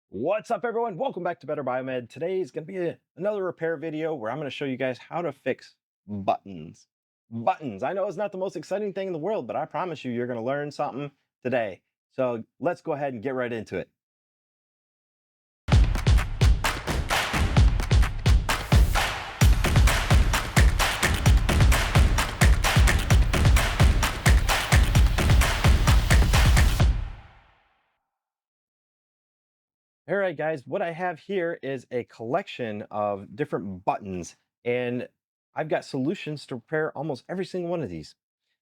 What's up, everyone? Welcome back to Better Biomed. Today is going to be another repair video where I'm going to show you guys how to fix buttons. Buttons. I know it's not the most exciting thing in the world, but I promise you, you're going to learn something today. So let's go ahead and get right into it. All right, guys, what I have here is a collection of different buttons, and I've got solutions to repair almost every single one of these.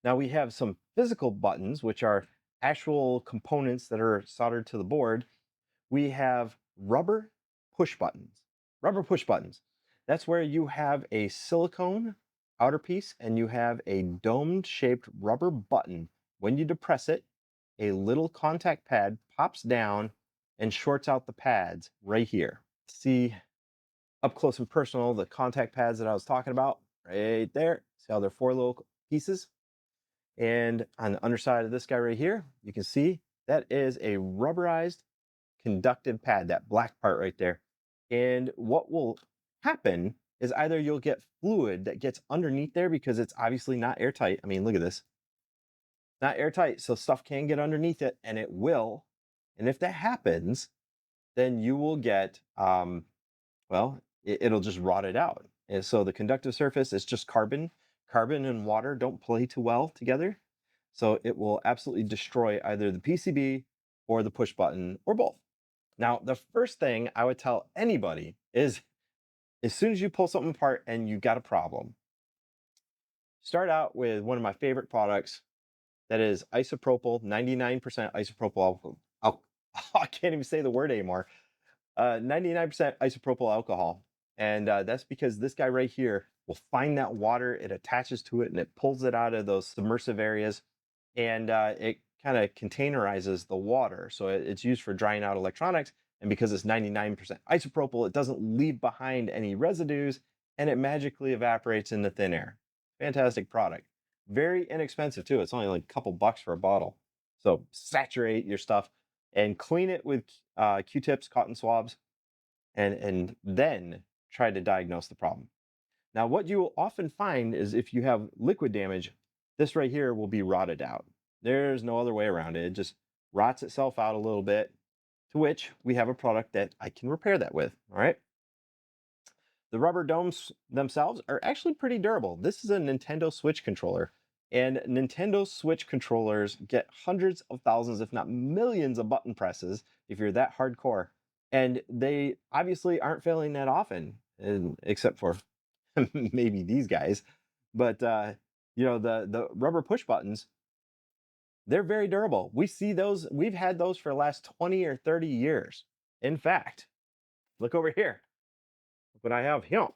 Now, we have some physical buttons, which are actual components that are soldered to the board. We have rubber push buttons. Rubber push buttons. That's where you have a silicone outer piece and you have a domed shaped rubber button. When you depress it, a little contact pad pops down and shorts out the pads right here. See up close and personal the contact pads that I was talking about right there. See how they're four little pieces? And on the underside of this guy right here, you can see that is a rubberized conductive pad, that black part right there. And what will happen is either you'll get fluid that gets underneath there because it's obviously not airtight. I mean, look at this, not airtight. So stuff can get underneath it and it will. And if that happens, then you will get, well, it'll just rot it out. And so the conductive surface is just carbon. Carbon and water don't play too well together. So it will absolutely destroy either the PCB or the push button or both. Now, the first thing I would tell anybody is as soon as you pull something apart and you got a problem, start out with one of my favorite products that is isopropyl, 99% isopropyl alcohol. I can't even say the word anymore. 99% isopropyl alcohol. And that's because this guy right here will find that water, it attaches to it, and it pulls it out of those submersive areas. And it kind of containerizes the water. So it's used for drying out electronics. And because it's 99% isopropyl, it doesn't leave behind any residues and it magically evaporates into thin air. Fantastic product. Very inexpensive too. It's only like a couple bucks for a bottle. So saturate your stuff and clean it with Q-tips, cotton swabs, and then try to diagnose the problem. Now, what you will often find is if you have liquid damage, this right here will be rotted out. There's no other way around it. It just rots itself out a little bit, to which we have a product that I can repair that with, all right? The rubber domes themselves are actually pretty durable. This is a Nintendo Switch controller, and Nintendo Switch controllers get hundreds of thousands, if not millions, of button presses if you're that hardcore. And they obviously aren't failing that often, except for maybe these guys. But the rubber push buttons, they're very durable. We see those, we've had those for the last 20 or 30 years. In fact, look over here. Look what I have here.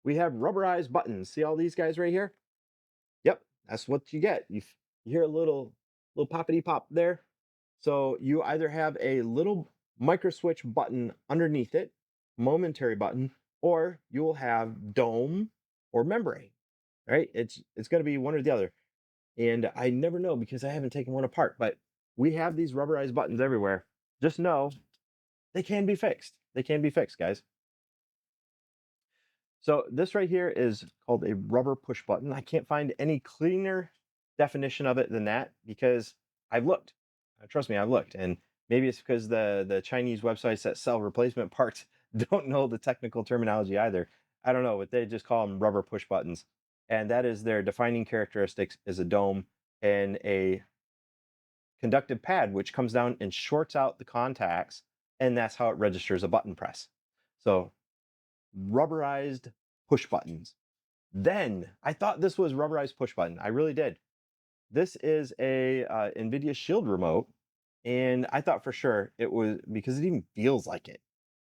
We have rubberized buttons. See all these guys right here? Yep, that's what you get. You hear a little poppity pop there. So you either have a little micro switch button underneath it, momentary button, or you will have dome or membrane. Right? It's going to be one or the other. And I never know because I haven't taken one apart, but we have these rubberized buttons everywhere. Just know they can be fixed. They can be fixed, guys. So this right here is called a rubber push button. I can't find any cleaner definition of it than that because I've looked. Trust me, I've looked. And maybe it's because the Chinese websites that sell replacement parts don't know the technical terminology either. I don't know, but they just call them rubber push buttons. And that is their defining characteristics is a dome and a conductive pad, which comes down and shorts out the contacts. And that's how it registers a button press. So rubberized push buttons. Then I thought this was rubberized push button. I really did. This is a NVIDIA Shield remote, and I thought for sure it was because it even feels like it.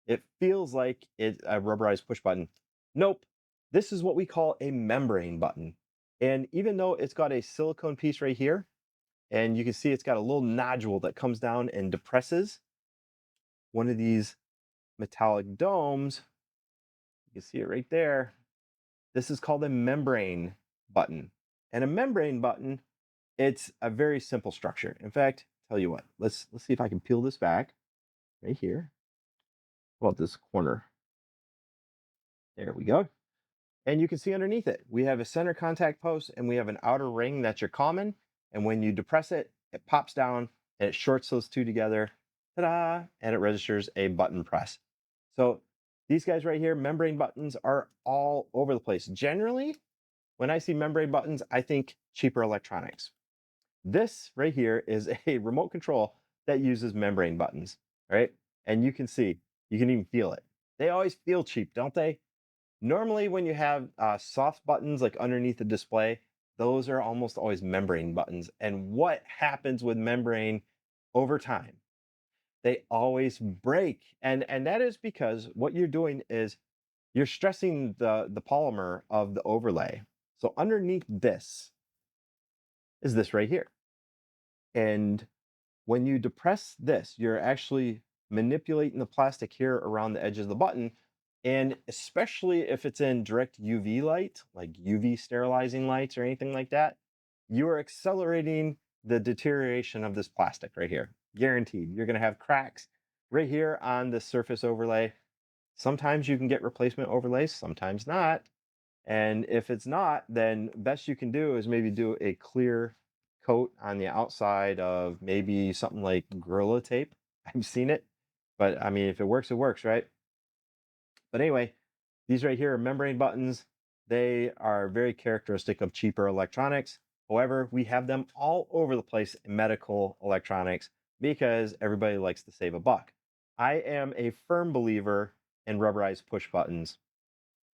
It feels like it's a rubberized push button. Nope. This is what we call a membrane button. And even though it's got a silicone piece right here, and you can see it's got a little nodule that comes down and depresses one of these metallic domes. You can see it right there. This is called a membrane button. And a membrane button, it's a very simple structure. In fact, tell you what, let's see if I can peel this back. right here. How about this corner? There we go. And you can see underneath it, we have a center contact post and we have an outer ring that's your common. And when you depress it, it pops down and it shorts those two together. Ta-da! And it registers a button press. So these guys right here, membrane buttons, are all over the place. Generally, when I see membrane buttons, I think cheaper electronics. This right here is a remote control that uses membrane buttons, right? And you can see, you can even feel it. They always feel cheap, don't they? Normally, when you have soft buttons like underneath the display, those are almost always membrane buttons. And what happens with membrane over time? They always break. And that is because what you're doing is you're stressing the polymer of the overlay. So underneath this is this right here. And when you depress this, you're actually manipulating the plastic here around the edge of the button. And especially if it's in direct UV light, like UV sterilizing lights or anything like that, you are accelerating the deterioration of this plastic right here. Guaranteed. You're going to have cracks right here on the surface overlay. Sometimes you can get replacement overlays, sometimes not. And if it's not, then best you can do is maybe do a clear coat on the outside of maybe something like Gorilla Tape. I've seen it, but I mean, if it works, right? But anyway, these right here are membrane buttons. They are very characteristic of cheaper electronics. However, we have them all over the place in medical electronics because everybody likes to save a buck. I am a firm believer in rubberized push buttons.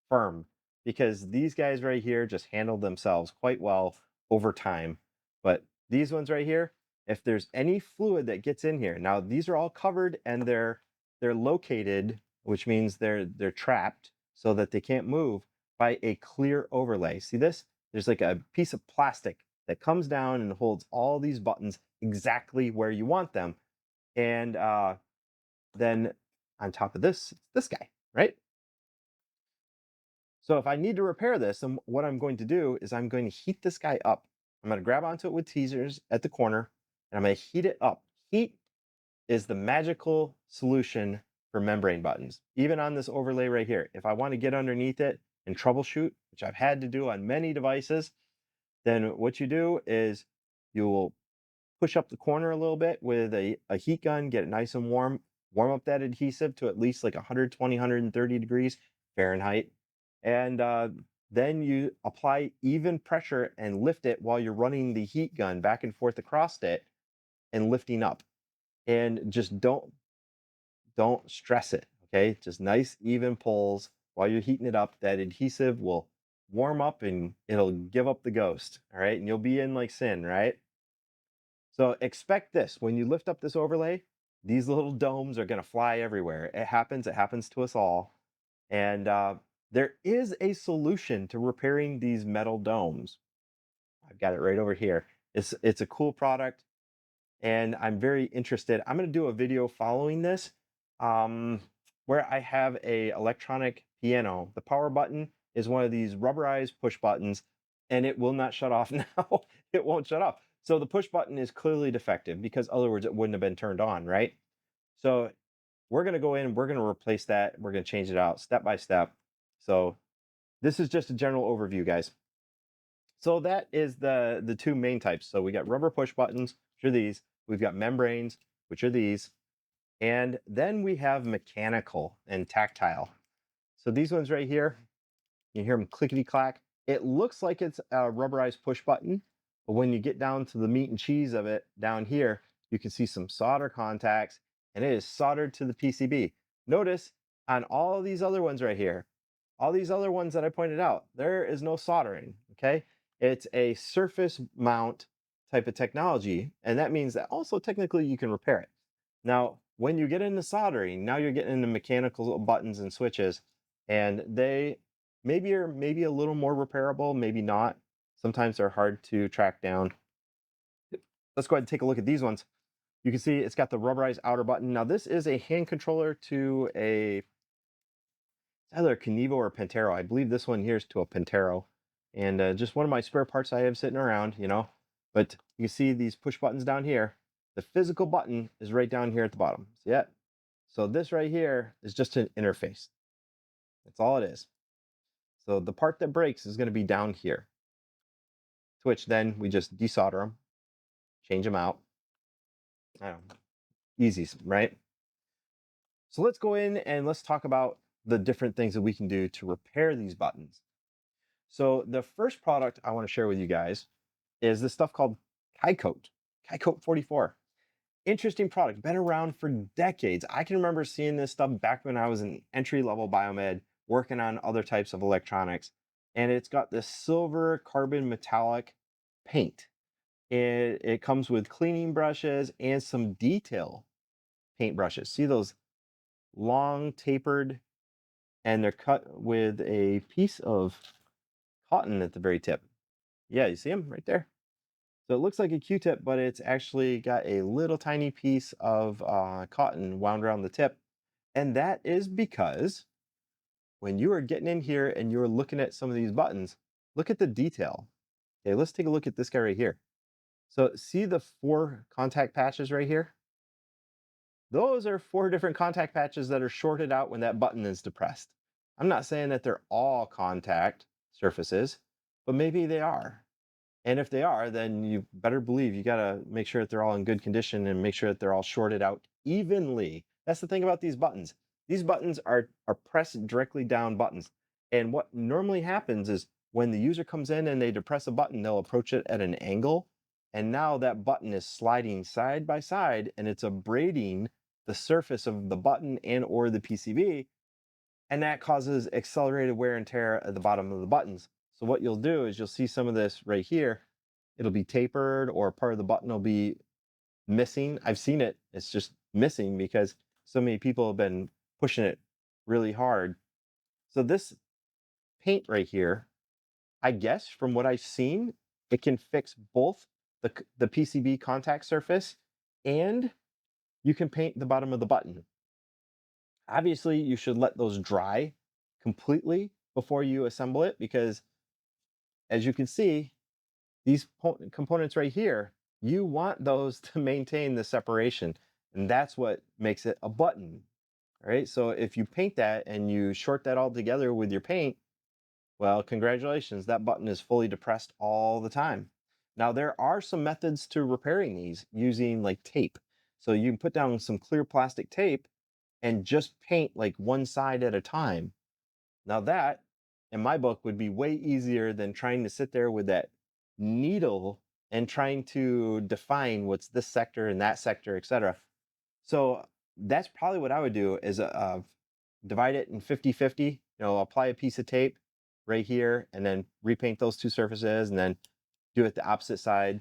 Firm, because these guys right here just handle themselves quite well over time. But these ones right here, if there's any fluid that gets in here, now these are all covered and they're located, which means they're trapped so that they can't move by a clear overlay. See this? There's like a piece of plastic that comes down and holds all these buttons exactly where you want them. And then on top of this guy, right? So if I need to repair this, then what I'm going to do is I'm going to heat this guy up. I'm going to grab onto it with tweezers at the corner and I'm going to heat it up. Heat is the magical solution for membrane buttons. Even on this overlay right here, if I want to get underneath it and troubleshoot, which I've had to do on many devices, then what you do is you will push up the corner a little bit with a heat gun, get it nice and warm up that adhesive to at least like 120, 130 degrees Fahrenheit. And then you apply even pressure and lift it while you're running the heat gun back and forth across it and lifting up. And just don't stress it, okay? Just nice even pulls while you're heating it up. That adhesive will warm up and it'll give up the ghost, all right? And you'll be in like sin, right? So expect this. When you lift up this overlay, these little domes are going to fly everywhere. It happens to us all. And there is a solution to repairing these metal domes. I've got it right over here. It's a cool product and I'm very interested. I'm going to do a video following this um, where I have a electronic piano. The power button is one of these rubberized push buttons and it will not shut off now. It won't shut off. So the push button is clearly defective because other words it wouldn't have been turned on, right? So we're going to go in, we're going to replace that. We're going to change it out step by step. So this is just a general overview, guys. So that is the two main types. So we got rubber push buttons, which are these. We've got membranes, which are these. And then we have mechanical and tactile. So these ones right here, you hear them clickety clack. It looks like it's a rubberized push button, but when you get down to the meat and cheese of it down here, you can see some solder contacts and it is soldered to the PCB. Notice on all of these other ones right here, all these other ones that I pointed out, there is no soldering, okay? It's a surface mount type of technology, and that means that also technically you can repair it. Now, when you get into soldering, now you're getting into mechanical buttons and switches, and they maybe are maybe a little more repairable, maybe not. Sometimes they're hard to track down. Let's go ahead and take a look at these ones. You can see it's got the rubberized outer button. Now this is a hand controller to a either a Kenevo or a Pentero. I believe this one here is to a Pentero. And just one of my spare parts I have sitting around, you know. But you see these push buttons down here. The physical button is right down here at the bottom. See that? So this right here is just an interface. That's all it is. So the part that breaks is going to be down here, to which then we just desolder them, change them out. I don't know, easy, right? So let's go in and let's talk about the different things that we can do to repair these buttons. So the first product I want to share with you guys is this stuff called Kycoat 44. Interesting product, been around for decades. I can remember seeing this stuff back when I was in entry-level biomed, working on other types of electronics. And it's got this silver carbon metallic paint. It comes with cleaning brushes and some detail paint brushes. See those long tapered, and they're cut with a piece of cotton at the very tip. Yeah, you see them right there? So it looks like a Q-tip, but it's actually got a little tiny piece of cotton wound around the tip. And that is because when you are getting in here and you're looking at some of these buttons, look at the detail. Okay, let's take a look at this guy right here. So see the 4 contact patches right here? Those are 4 different contact patches that are shorted out when that button is depressed. I'm not saying that they're all contact surfaces, but maybe they are. And if they are, then you better believe you got to make sure that they're all in good condition and make sure that they're all shorted out evenly. That's the thing about these buttons. These buttons are pressed directly down buttons. And what normally happens is when the user comes in and they depress a button, they'll approach it at an angle. And now that button is sliding side by side and it's abrading the surface of the button and or the PCB, and that causes accelerated wear and tear at the bottom of the buttons. So what you'll do is you'll see some of this right here. It'll be tapered or part of the button will be missing. I've seen it. It's just missing because so many people have been pushing it really hard. So this paint right here, I guess from what I've seen, it can fix both the PCB contact surface and you can paint the bottom of the button. Obviously, you should let those dry completely before you assemble it because as you can see, these components right here, you want those to maintain the separation. And that's what makes it a button, right? So if you paint that and you short that all together with your paint, well, congratulations, that button is fully depressed all the time. Now, there are some methods to repairing these using like tape. So you can put down some clear plastic tape and just paint like one side at a time. Now that, in my book, would be way easier than trying to sit there with that needle and trying to define what's this sector and that sector, etc. So that's probably what I would do is divide it in 50-50, apply a piece of tape right here and then repaint those 2 surfaces and then do it the opposite side,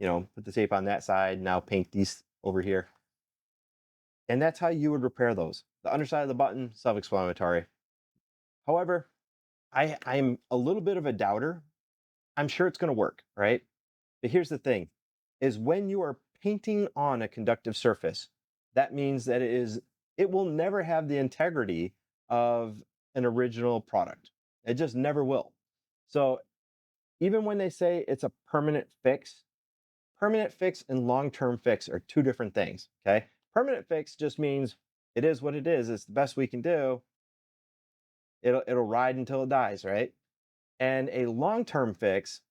put the tape on that side, now paint these over here. And that's how you would repair those. The underside of the button, self-explanatory. However, I'm a little bit of a doubter. I'm sure it's going to work, right? But here's the thing is when you are painting on a conductive surface, that means that it will never have the integrity of an original product. It just never will. So even when they say it's a permanent fix and long-term fix are 2 different things, okay? Permanent fix just means it is what it is. It's the best we can do. It'll ride until it dies, right? And a long-term fix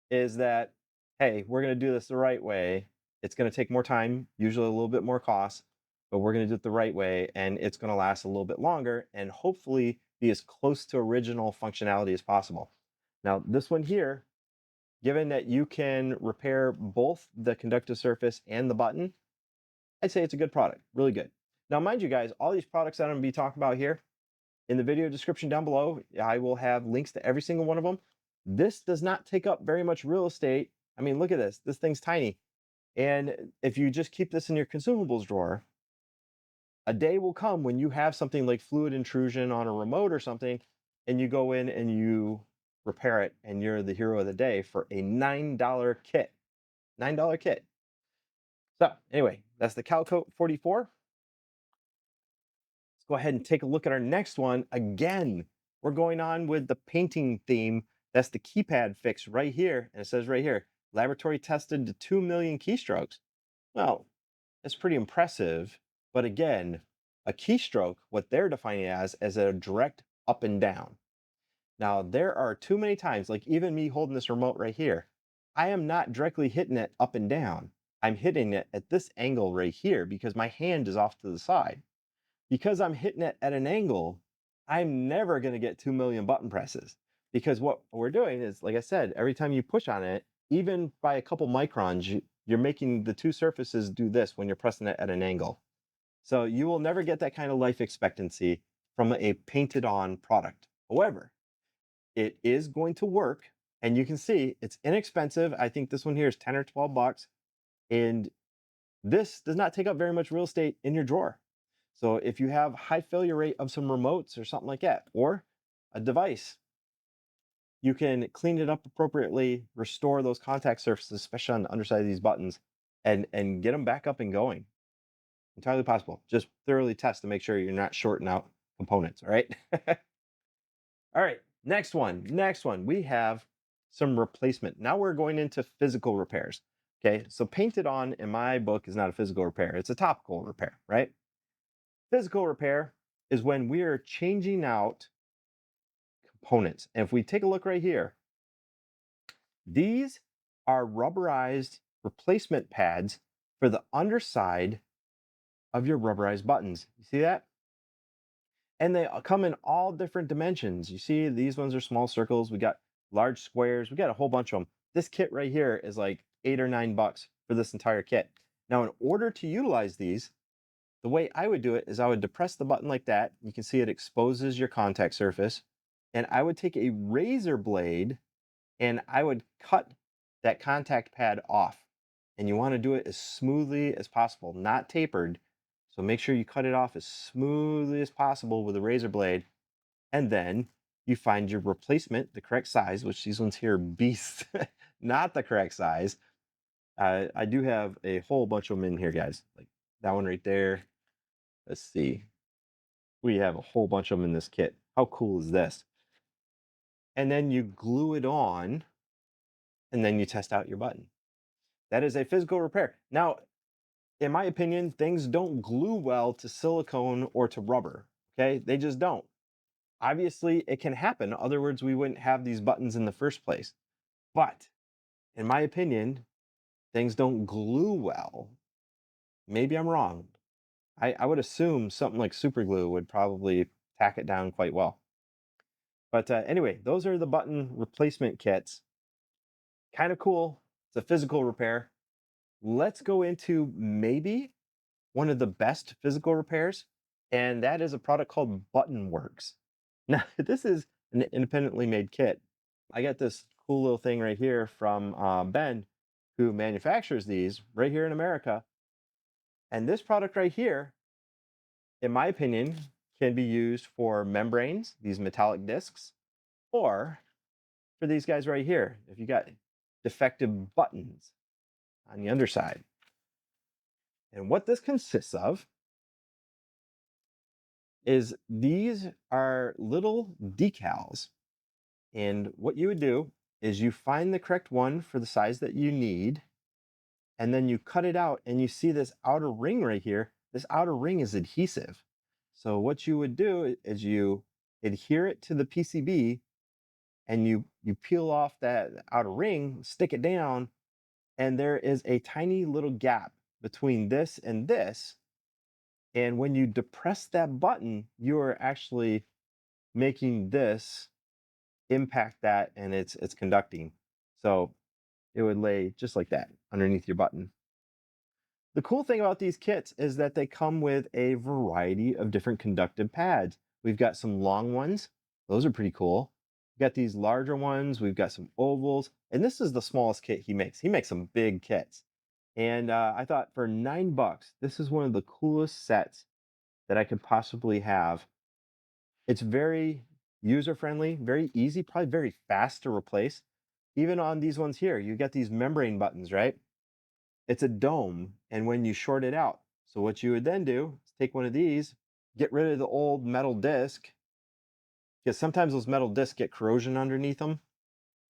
is that, hey, we're going to do this the right way. It's going to take more time, usually a little bit more cost, but we're going to do it the right way and it's going to last a little bit longer and hopefully be as close to original functionality as possible. Now, this one here, given that you can repair both the conductive surface and the button, I'd say it's a good product, really good. Now, mind you guys, all these products that I'm going to be talking about here, in the video description down below, I will have links to every single one of them. This does not take up very much real estate. I mean, look at this. This thing's tiny. And if you just keep this in your consumables drawer, a day will come when you have something like fluid intrusion on a remote or something, and you go in and you repair it, and you're the hero of the day for a $9 kit. $9 kit. So, anyway, that's the Calcoat 44. Let's go ahead and take a look at our next one. Again, we're going on with the painting theme. That's the keypad fix right here. And it says right here, laboratory tested to 2 million keystrokes. Well, that's pretty impressive. But again, A keystroke, what they're defining as a direct up and down. Now, there are too many times, like even me holding this remote right here, I am not directly hitting it up and down. I'm hitting it at this angle right here because my hand is off to the side. Because I'm hitting it at an angle, I'm never going to get 2 million button presses because what we're doing is, like I said, every time you push on it, even by a couple microns, you're making the two surfaces do this when you're pressing it at an angle. So you will never get that kind of life expectancy from a painted on product. However, it is going to work, and you can see it's inexpensive. I think this one here is 10 or 12 bucks, and this does not take up very much real estate in your drawer. So if you have high failure rate of some remotes or something like that, or a device, you can clean it up appropriately, restore those contact surfaces, especially on the underside of these buttons, and get them back up and going. Entirely possible. Just thoroughly test to make sure you're not shorting out components. All right. All right. Next one. Next one. We have some replacement. Now we're going into physical repairs. Okay. So painted on in my book is not a physical repair, it's a topical repair, right? Physical repair is when we're changing out components. And if we take a look right here, these are rubberized replacement pads for the underside of your rubberized buttons. You see that? And they come in all different dimensions. You see, these ones are small circles. We got large squares. We got a whole bunch of them. This kit right here is like $8 or $9 for this entire kit. Now, in order to utilize these, the way I would do it is I would depress the button like that. You can see it exposes your contact surface. And I would take a razor blade and I would cut that contact pad off. And you want to do it as smoothly as possible, not tapered. So make sure you cut it off as smoothly as possible with a razor blade. And then you find your replacement, the correct size, which these ones here are beasts, not the correct size. I do have a whole bunch of them in here, guys. Like that one right there. Let's see. We have a whole bunch of them in this kit. How cool is this? And then you glue it on and then you test out your button. That is a physical repair. Now, in my opinion, things don't glue well to silicone or to rubber. Okay. They just don't. Obviously, it can happen. In other words, we wouldn't have these buttons in the first place. But in my opinion, things don't glue well. Maybe I'm wrong. I would assume something like super glue would probably tack it down quite well. But anyway, those are the button replacement kits. Kind of cool. It's a physical repair. Let's go into maybe one of the best physical repairs, and that is a product called Button Works. Now, this is an independently made kit. I got this cool little thing right here from Ben, who manufactures these right here in America. And this product right here, in my opinion, can be used for membranes, these metallic discs, or for these guys right here, if you got defective buttons on the underside. And what this consists of is these are little decals. And what you would do is you find the correct one for the size that you need, and then you cut it out and you see this outer ring right here. This outer ring is adhesive. So what you would do is you adhere it to the PCB and you peel off that outer ring, stick it down, and there is a tiny little gap between this and this. And when you depress that button, you're actually making this impact that and it's conducting. So it would lay just like that underneath your button. The cool thing about these kits is that they come with a variety of different conductive pads. We've got some long ones. Those are pretty cool. We've got these larger ones. We've got some ovals. And this is the smallest kit he makes. He makes some big kits. And I thought for $9, this is one of the coolest sets that I could possibly have. It's very user friendly, very easy, probably very fast to replace. Even on these ones here, you get these membrane buttons, right? It's a dome, and when you short it out, so what you would then do is take one of these, get rid of the old metal disc, because sometimes those metal discs get corrosion underneath them.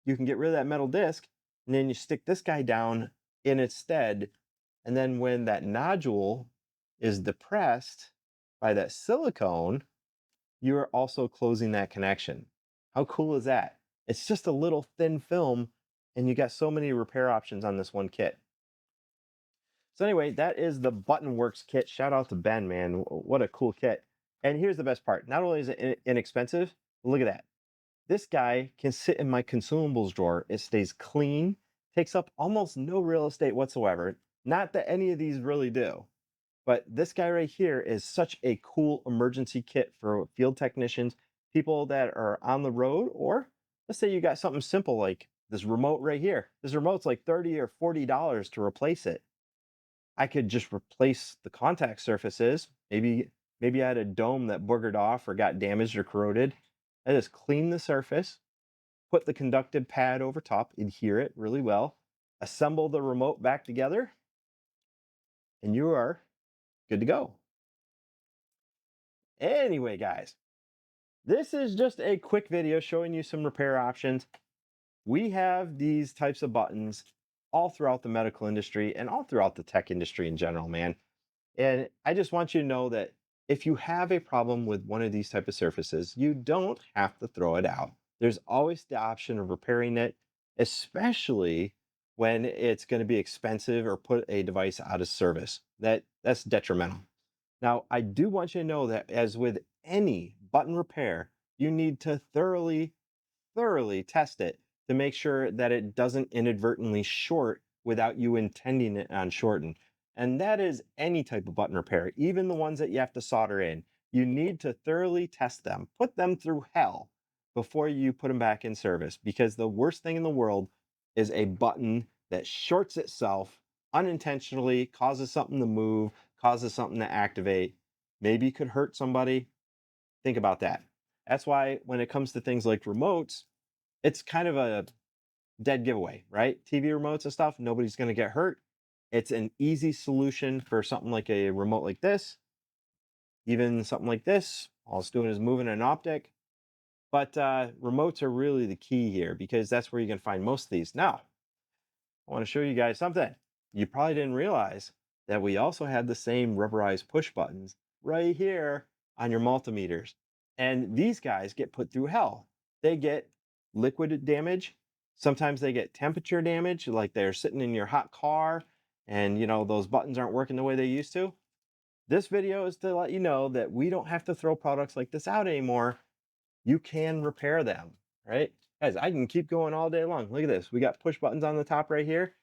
You can get rid of that metal disc, and then you stick this guy down in its stead, and then when that nodule is depressed, by that silicone, you're also closing that connection. How cool is that? It's just a little thin film, and you got so many repair options on this one kit. So anyway, that is the Button Works kit. Shout out to Ben, man. What a cool kit. And here's the best part. Not only is it inexpensive, look at that. This guy can sit in my consumables drawer. It stays clean, takes up almost no real estate whatsoever. Not that any of these really do. But this guy right here is such a cool emergency kit for field technicians, people that are on the road, or let's say you got something simple like this remote right here. This remote's like $30 or $40 to replace it. I could just replace the contact surfaces. Maybe I had a dome that boogered off or got damaged or corroded. I just clean the surface, put the conductive pad over top, adhere it really well, assemble the remote back together, and you are good to go. Anyway, guys, this is just a quick video showing you some repair options. We have these types of buttons all throughout the medical industry and all throughout the tech industry in general, man. And I just want you to know that if you have a problem with one of these type of surfaces, you don't have to throw it out. There's always the option of repairing it, especially when it's going to be expensive or put a device out of service. That's detrimental. Now, I do want you to know that as with any button repair, you need to thoroughly test it to make sure that it doesn't inadvertently short without you intending it on shorten. And that is any type of button repair, even the ones that you have to solder in. You need to thoroughly test them, put them through hell before you put them back in service, because the worst thing in the world is a button that shorts itself unintentionally, causes something to move, causes something to activate, maybe could hurt somebody. Think about that. That's why when it comes to things like remotes, it's kind of a dead giveaway, right? TV remotes and stuff, nobody's going to get hurt. It's an easy solution for something like a remote like this, even something like this. All it's doing is moving an optic. But remotes are really the key here because that's where you can find most of these. Now, I want to show you guys something. You probably didn't realize that we also had the same rubberized push buttons right here on your multimeters. And these guys get put through hell. They get liquid damage. Sometimes they get temperature damage, like they're sitting in your hot car and those buttons aren't working the way they used to. This video is to let you know that we don't have to throw products like this out anymore. You can repair them, right? Guys, I can keep going all day long. Look at this. We got push buttons on the top right here.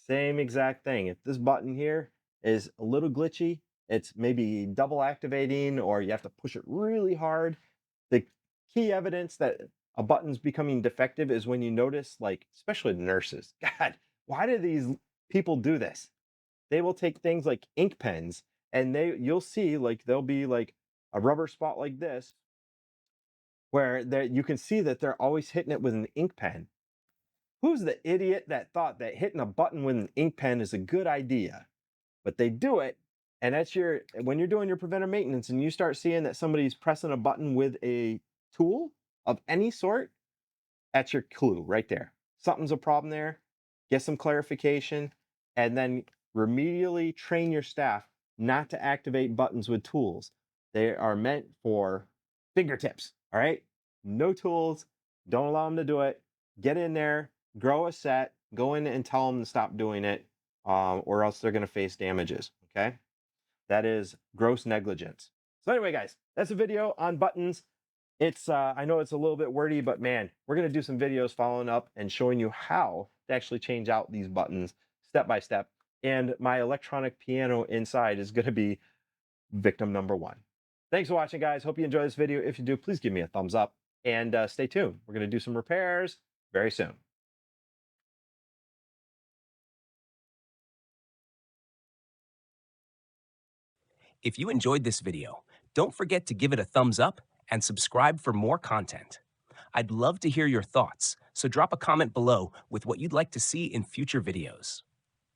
Same exact thing. If this button here is a little glitchy, it's maybe double activating or you have to push it really hard. The key evidence that a button's becoming defective is when you notice, like, especially the nurses. God, why do these people do this? They will take things like ink pens and you'll see like there'll be like a rubber spot like this where you can see that they're always hitting it with an ink pen. Who's the idiot that thought that hitting a button with an ink pen is a good idea? But they do it, and when you're doing your preventive maintenance and you start seeing that somebody's pressing a button with a tool of any sort, that's your clue right there. Something's a problem there. Get some clarification, and then remedially train your staff not to activate buttons with tools. They are meant for fingertips, all right? No tools. Don't allow them to do it. Get in there, grow a set, go in and tell them to stop doing it, or else they're going to face damages, okay? That is gross negligence. So anyway, guys, that's a video on buttons. It's I know it's a little bit wordy, but man, we're going to do some videos following up and showing you how to actually change out these buttons step by step. And my electronic piano inside is going to be victim number one. Thanks for watching, guys. Hope you enjoy this video. If you do, please give me a thumbs up and stay tuned. We're going to do some repairs very soon. If you enjoyed this video, don't forget to give it a thumbs up and subscribe for more content. I'd love to hear your thoughts, so drop a comment below with what you'd like to see in future videos.